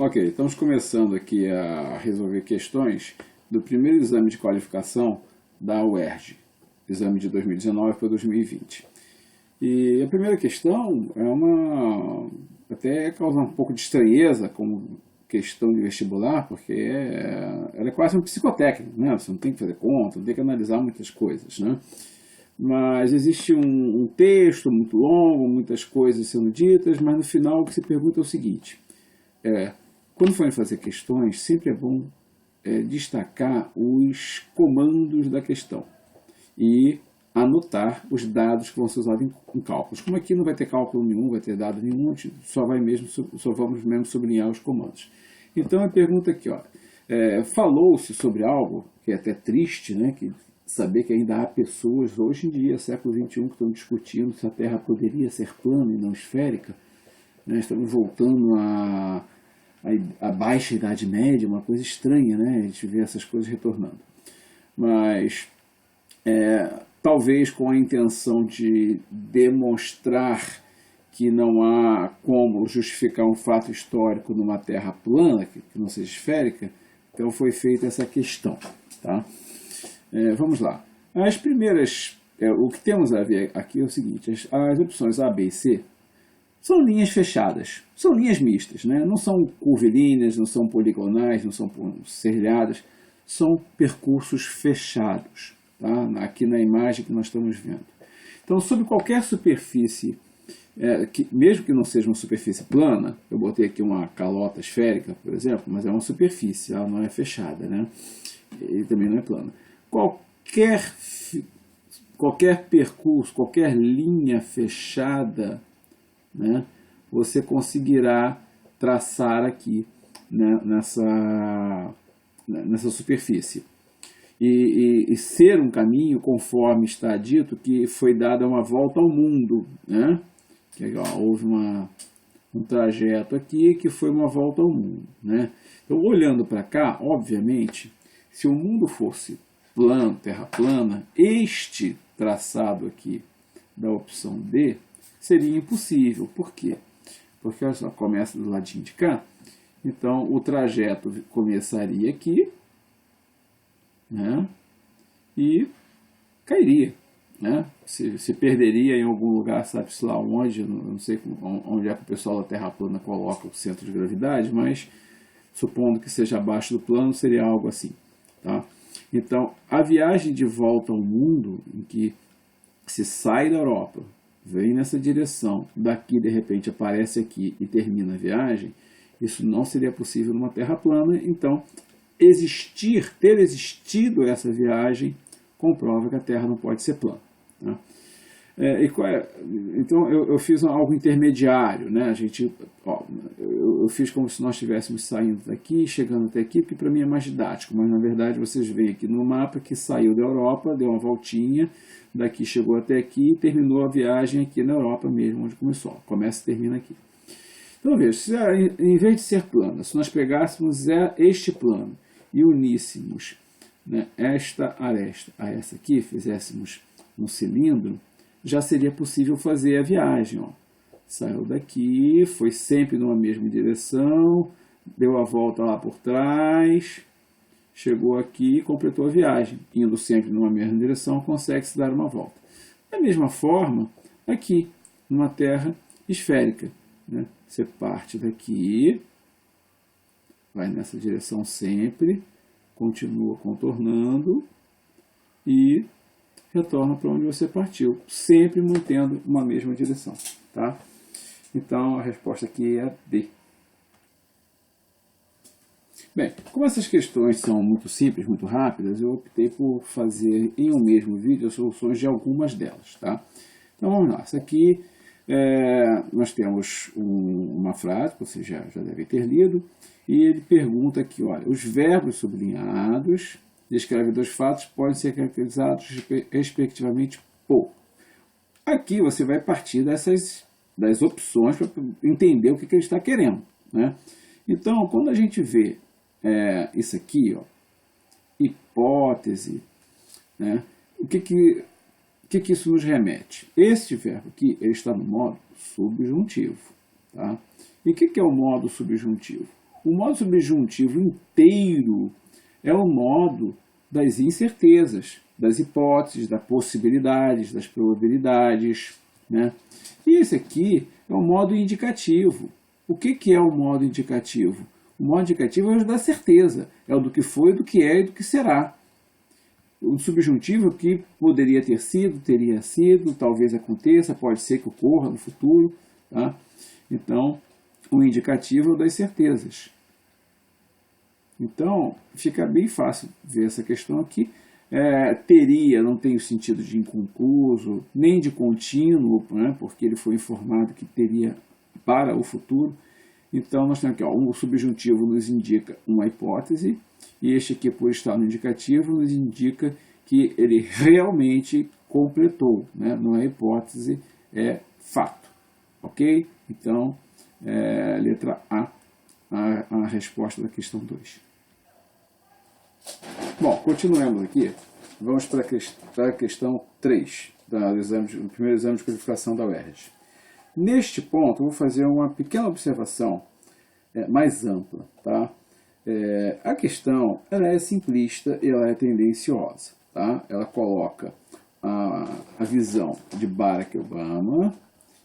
Ok, estamos começando aqui a resolver questões do primeiro exame de qualificação da UERJ, exame de 2019 para 2020. E a primeira questão é até causa um pouco de estranheza como questão de vestibular, porque ela é quase um psicotécnico, né? Você não tem que fazer conta, não tem que analisar muitas coisas, né? Mas existe um texto muito longo, muitas coisas sendo ditas, mas no final o que se pergunta é o seguinte: quando forem fazer questões, sempre é bom destacar os comandos da questão e anotar os dados que vão ser usados em cálculos. Como aqui não vai ter cálculo nenhum, vai ter dado nenhum, só vamos mesmo sublinhar os comandos. Então a pergunta aqui, falou-se sobre algo que é até triste, né, que saber que ainda há pessoas hoje em dia, século XXI, que estão discutindo se a Terra poderia ser plana e não esférica. Né? Estamos voltando à baixa Idade Média, uma coisa estranha, né? A gente vê essas coisas retornando. Mas talvez com a intenção de demonstrar que não há como justificar um fato histórico numa Terra plana, que não seja esférica, então foi feita essa questão. Tá? Vamos lá. As primeiras, o que temos a ver aqui é o seguinte: as opções A, B e C são linhas fechadas, são linhas mistas, né? Não são curvilíneas, não são poligonais, não são serrilhadas, são percursos fechados, tá? Aqui na imagem que nós estamos vendo. Então, sobre qualquer superfície, mesmo que não seja uma superfície plana, eu botei aqui uma calota esférica, por exemplo, mas é uma superfície, ela não é fechada, né? E também não é plana. Qualquer percurso, qualquer linha fechada, né, você conseguirá traçar aqui, né, nessa superfície. E ser um caminho, conforme está dito, que foi dada uma volta ao mundo. Né? Houve um trajeto aqui que foi uma volta ao mundo. Né? Então, olhando para cá, obviamente, se o mundo fosse plano, terra plana, este traçado aqui da opção D seria impossível. Por quê? Porque olha só, começa do ladinho de cá, então o trajeto começaria aqui, né, e cairia, né, se perderia em algum lugar, sabe-se lá onde, não sei onde é que o pessoal da Terra plana coloca o centro de gravidade, mas supondo que seja abaixo do plano, seria algo assim, tá? Então, a viagem de volta ao mundo, em que se sai da Europa, vem nessa direção, daqui de repente aparece aqui e termina a viagem, isso não seria possível numa Terra plana. Então, ter existido essa viagem, comprova que a Terra não pode ser plana. Né? Então, eu fiz algo intermediário, né? Eu fiz como se nós estivéssemos saindo daqui, chegando até aqui, porque para mim é mais didático, mas na verdade vocês veem aqui no mapa que saiu da Europa, deu uma voltinha, daqui chegou até aqui e terminou a viagem aqui na Europa mesmo, onde começou. Começa e termina aqui. Então veja, em vez de ser plana, se nós pegássemos este plano e uníssemos, né, esta aresta a essa aqui, fizéssemos um cilindro, já seria possível fazer a viagem. Ó. Saiu daqui, foi sempre numa mesma direção, deu a volta lá por trás, chegou aqui e completou a viagem. Indo sempre numa mesma direção, consegue-se dar uma volta. Da mesma forma, aqui, numa Terra esférica. Né? Você parte daqui, vai nessa direção sempre, continua contornando e retorna para onde você partiu, sempre mantendo uma mesma direção. Tá? Então, a resposta aqui é D. Bem, como essas questões são muito simples, muito rápidas, eu optei por fazer em um mesmo vídeo as soluções de algumas delas. Tá? Então, vamos lá. Essa aqui, nós temos uma frase, que você já deve ter lido, e ele pergunta aqui, olha, os verbos sublinhados descrevem dois fatos, podem ser caracterizados respectivamente por. Aqui você vai partir das opções para entender o que ele está querendo. Né? Então, quando a gente vê isso aqui, ó, hipótese, né, o que isso nos remete? Este verbo aqui ele está no modo subjuntivo. Tá? E o que é o modo subjuntivo? O modo subjuntivo inteiro é o modo das incertezas, das hipóteses, das possibilidades, das probabilidades, né? E esse aqui é o modo indicativo. O que é o modo indicativo? O modo indicativo é o da certeza, é o do que foi, do que é e do que será. O subjuntivo que poderia ter sido, teria sido, talvez aconteça, pode ser que ocorra no futuro, tá? Então, o indicativo é o das certezas. Então, fica bem fácil ver essa questão aqui. Teria, não tem o sentido de inconcluso, nem de contínuo, né, porque ele foi informado que teria para o futuro. Então, nós temos aqui, o subjuntivo nos indica uma hipótese, e este aqui, por estar no indicativo, nos indica que ele realmente completou, né? Não é hipótese, é fato. Ok? Então, letra a resposta da questão 2. Bom, continuemos aqui. Vamos para a questão 3, do primeiro exame de qualificação da UERJ. Neste ponto, eu vou fazer uma pequena observação mais ampla. Tá? A questão ela é simplista e ela é tendenciosa. Tá? Ela coloca a visão de Barack Obama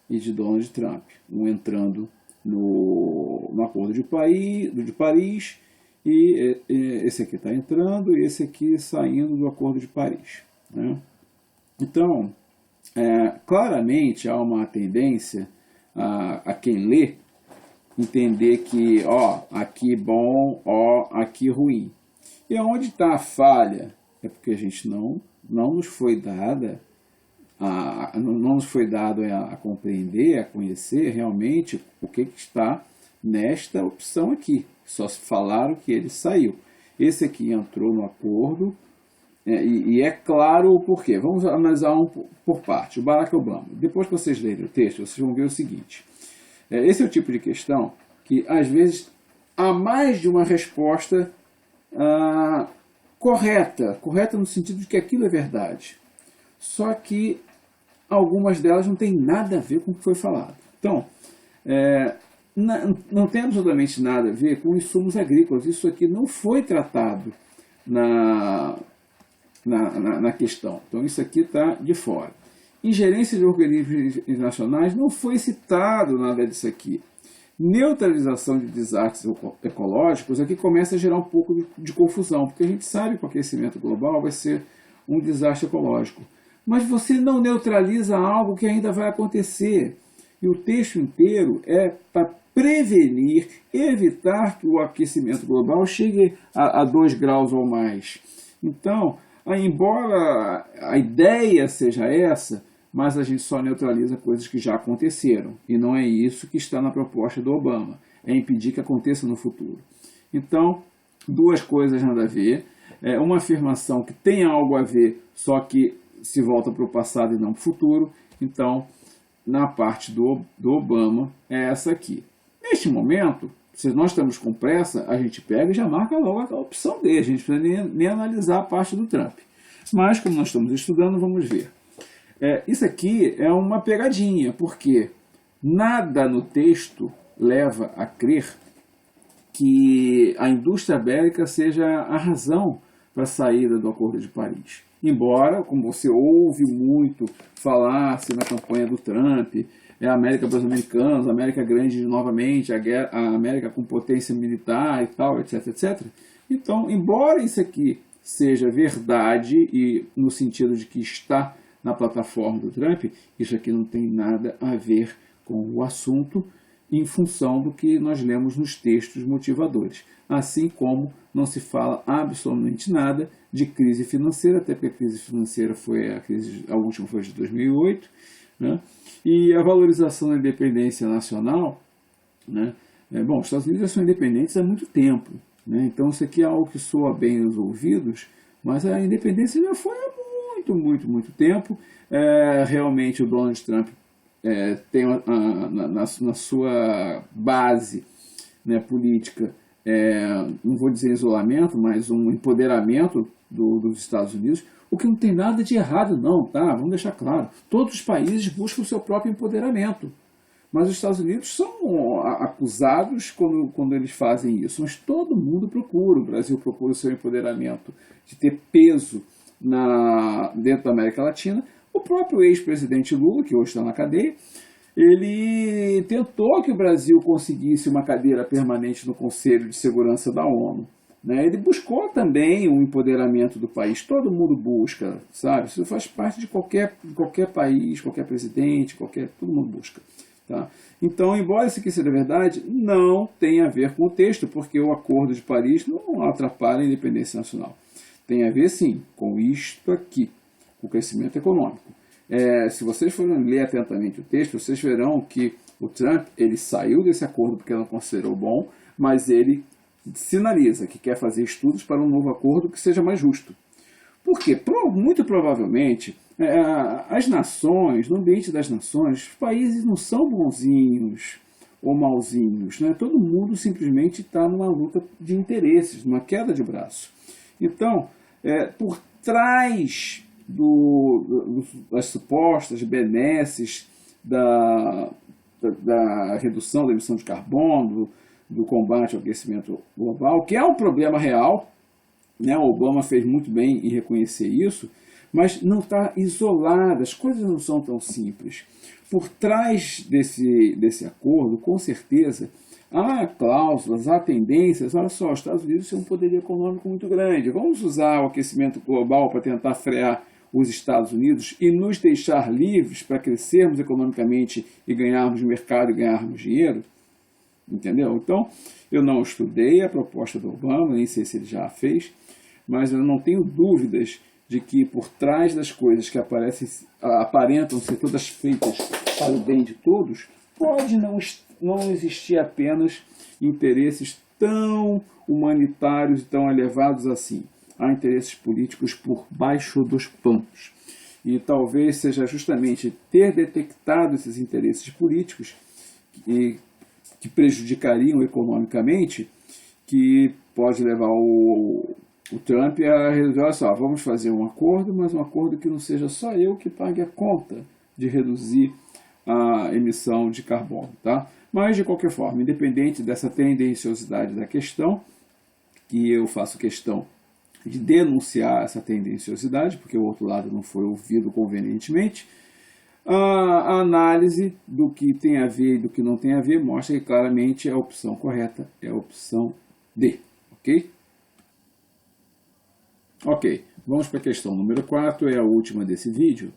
e de Donald Trump, um entrando no Acordo de Paris, e esse aqui está entrando e esse aqui saindo do Acordo de Paris. Né? Então, claramente há uma tendência a quem lê entender que, aqui bom, aqui ruim. E onde está a falha? É porque a gente não nos foi dada, não nos foi dado a compreender, a conhecer realmente o que está nesta opção aqui. Só falaram que ele saiu. Esse aqui entrou no acordo, e é claro o porquê. Vamos analisar um por parte. O Barack Obama. Depois que vocês lerem o texto, vocês vão ver o seguinte. Esse é o tipo de questão que, às vezes, há mais de uma resposta correta no sentido de que aquilo é verdade. Só que algumas delas não têm nada a ver com o que foi falado. Então, não tem absolutamente nada a ver com insumos agrícolas. Isso aqui não foi tratado na questão. Então, isso aqui está de fora. Ingerência de organismos internacionais não foi citado nada disso aqui. Neutralização de desastres ecológicos aqui começa a gerar um pouco de confusão, porque a gente sabe que o aquecimento global vai ser um desastre ecológico. Mas você não neutraliza algo que ainda vai acontecer. E o texto inteiro é para prevenir, evitar que o aquecimento global chegue a 2 graus ou mais. Então, embora a ideia seja essa, mas a gente só neutraliza coisas que já aconteceram. E não é isso que está na proposta do Obama. É impedir que aconteça no futuro. Então, 2 coisas nada a ver. Uma afirmação que tem algo a ver, só que se volta para o passado e não para o futuro. Então, na parte do Obama, é essa aqui. Neste momento, se nós estamos com pressa, a gente pega e já marca logo a opção D. A gente não precisa nem analisar a parte do Trump. Mas, como nós estamos estudando, vamos ver. Isso aqui é uma pegadinha, porque nada no texto leva a crer que a indústria bélica seja a razão para a saída do Acordo de Paris. Embora, como você ouve muito falar-se na campanha do Trump, a América para os americanos, a América grande novamente, a América com potência militar e tal, etc, etc. Então, embora isso aqui seja verdade, e no sentido de que está na plataforma do Trump, isso aqui não tem nada a ver com o assunto, em função do que nós lemos nos textos motivadores. Assim como não se fala absolutamente nada de crise financeira, até porque a crise financeira a última foi de 2008, né? E a valorização da independência nacional, né? Os Estados Unidos já são independentes há muito tempo, né? Então isso aqui é algo que soa bem nos ouvidos, mas a independência já foi há muito tempo. Realmente o Donald Trump tem na sua base, né, política, não vou dizer isolamento, mas um empoderamento dos Estados Unidos, o que não tem nada de errado não, tá? Vamos deixar claro. Todos os países buscam o seu próprio empoderamento. Mas os Estados Unidos são acusados quando eles fazem isso. Mas todo mundo procura. O Brasil procura o seu empoderamento de ter peso dentro da América Latina. O próprio ex-presidente Lula, que hoje está na cadeia, ele tentou que o Brasil conseguisse uma cadeira permanente no Conselho de Segurança da ONU. Ele buscou também o empoderamento do país. Todo mundo busca, sabe? Isso faz parte de qualquer país, qualquer presidente, todo mundo busca. Tá? Então, embora isso aqui seja verdade, não tem a ver com o texto, porque o Acordo de Paris não atrapalha a independência nacional. Tem a ver, sim, com isto aqui, com o crescimento econômico. Se vocês forem ler atentamente o texto, vocês verão que o Trump ele saiu desse acordo porque não considerou bom, mas ele sinaliza que quer fazer estudos para um novo acordo que seja mais justo. Por quê? Muito provavelmente, as nações, no ambiente das nações, os países não são bonzinhos ou malzinhos. Todo mundo simplesmente está numa luta de interesses, numa queda de braço. Então, por trás das supostas benesses da redução da emissão de carbono, do combate ao aquecimento global, que é um problema real, o Obama fez muito bem em reconhecer isso, mas não está isolado, as coisas não são tão simples. Por trás desse acordo, com certeza, há cláusulas, há tendências. Olha só, os Estados Unidos têm um poder econômico muito grande. Vamos usar o aquecimento global para tentar frear os Estados Unidos e nos deixar livres para crescermos economicamente e ganharmos mercado e ganharmos dinheiro? Entendeu? Então, eu não estudei a proposta do Obama, nem sei se ele já a fez, mas eu não tenho dúvidas de que por trás das coisas que aparentam ser todas feitas para o bem de todos, pode não existir apenas interesses tão humanitários e tão elevados assim. Há interesses políticos por baixo dos panos. E talvez seja justamente ter detectado esses interesses políticos que prejudicariam economicamente, que pode levar o Trump a resolver, olha só, vamos fazer um acordo, mas um acordo que não seja só eu que pague a conta de reduzir a emissão de carbono. Tá? Mas, de qualquer forma, independente dessa tendenciosidade da questão, que eu faço questão de denunciar essa tendenciosidade, porque o outro lado não foi ouvido convenientemente, a análise do que tem a ver e do que não tem a ver mostra que claramente a opção correta é a opção D. Ok? Ok, vamos para a questão número 4, é a última desse vídeo.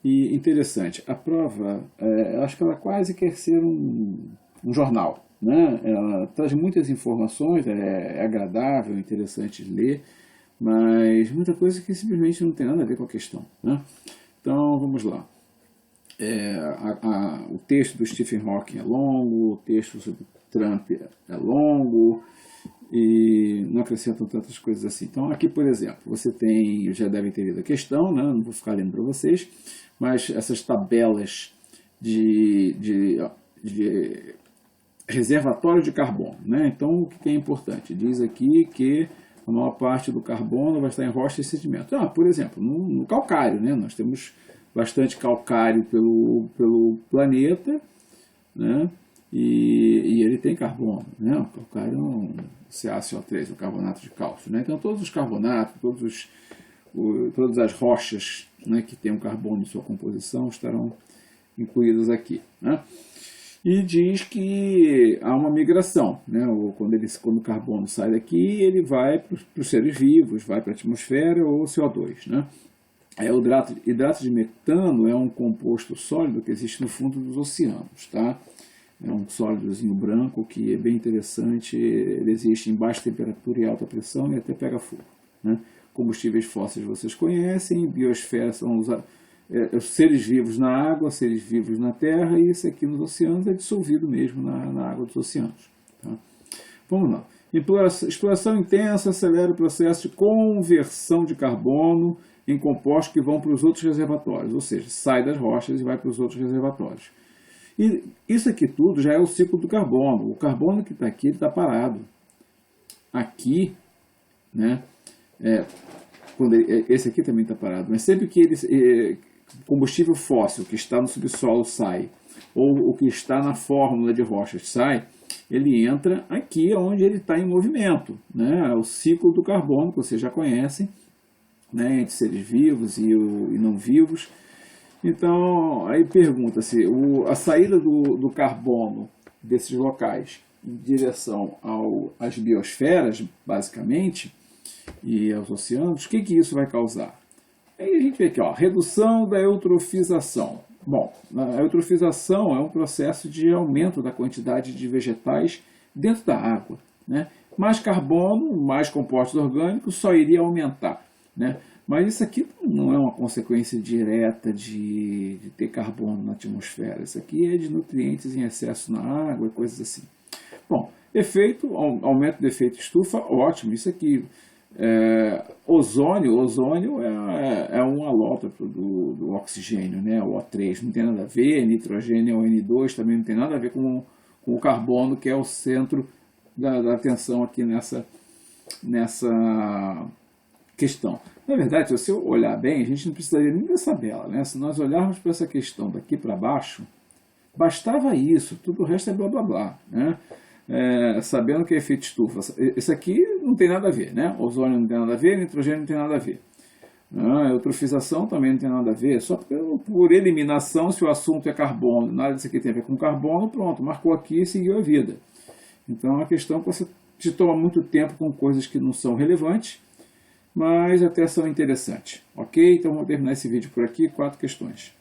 E interessante, a prova, eu acho que ela quase quer ser um jornal. Ela traz muitas informações, é agradável, interessante de ler, mas muita coisa que simplesmente não tem nada a ver com a questão. Então, vamos lá. O texto do Stephen Hawking é longo, o texto sobre Trump é longo e não acrescentam tantas coisas assim. Então aqui, por exemplo, você tem, já devem ter lido a questão, não vou ficar lendo para vocês, mas essas tabelas de reservatório de carbono. Então o que é importante? Diz aqui que a maior parte do carbono vai estar em rocha e sedimento. Por exemplo, no calcário, nós temos bastante calcário pelo planeta, e ele tem carbono. O calcário é um CaCO3, um carbonato de cálcio. Então todos os carbonatos, todas as rochas que têm um carbono em sua composição estarão incluídas aqui. E diz que há uma migração. Quando o carbono sai daqui, ele vai para os seres vivos, vai para a atmosfera ou CO2. O hidrato de metano é um composto sólido que existe no fundo dos oceanos. Tá? É um sólidozinho branco que é bem interessante, ele existe em baixa temperatura e alta pressão e até pega fogo. Combustíveis fósseis vocês conhecem, biosfera são os seres vivos na água, seres vivos na terra, e isso aqui nos oceanos é dissolvido mesmo na água dos oceanos. Tá? Vamos lá. Exploração intensa acelera o processo de conversão de carbono em compostos que vão para os outros reservatórios, ou seja, sai das rochas e vai para os outros reservatórios. E isso aqui tudo já é o ciclo do carbono. O carbono que está aqui está parado. Aqui, esse aqui também está parado, mas sempre que combustível fóssil que está no subsolo sai ou o que está na fórmula de Rochester, ele entra aqui onde ele está em movimento, né? O ciclo do carbono, que vocês já conhecem, né? Entre seres vivos e não vivos. Então, aí pergunta-se, a saída do carbono desses locais em direção às biosferas, basicamente, e aos oceanos, o que isso vai causar? Aí a gente vê aqui, ó, redução da eutrofização. Bom, a eutrofização é um processo de aumento da quantidade de vegetais dentro da água, né? Mais carbono, mais compostos orgânicos, só iria aumentar, né? Mas isso aqui não é uma consequência direta de ter carbono na atmosfera. Isso aqui é de nutrientes em excesso na água e coisas assim. Bom, aumento do efeito estufa, ótimo. Isso aqui, ozônio é um alótropo do oxigênio, né? O O3 não tem nada a ver, nitrogênio é o N2, também não tem nada a ver com o carbono, que é o centro da atenção aqui nessa questão. Na verdade, se você olhar bem, a gente não precisaria nem dessa bela, né? Se nós olharmos para essa questão daqui para baixo, bastava isso, tudo o resto é blá blá blá, né? Sabendo que é efeito estufa. Isso aqui não tem nada a ver, né? Ozônio não tem nada a ver, nitrogênio não tem nada a ver. Eutrofização também não tem nada a ver, só por eliminação, se o assunto é carbono, nada disso aqui tem a ver com carbono, pronto, marcou aqui e seguiu a vida. Então é uma questão que você te toma muito tempo com coisas que não são relevantes, mas até são interessantes. Ok? Então vou terminar esse vídeo por aqui, 4 questões.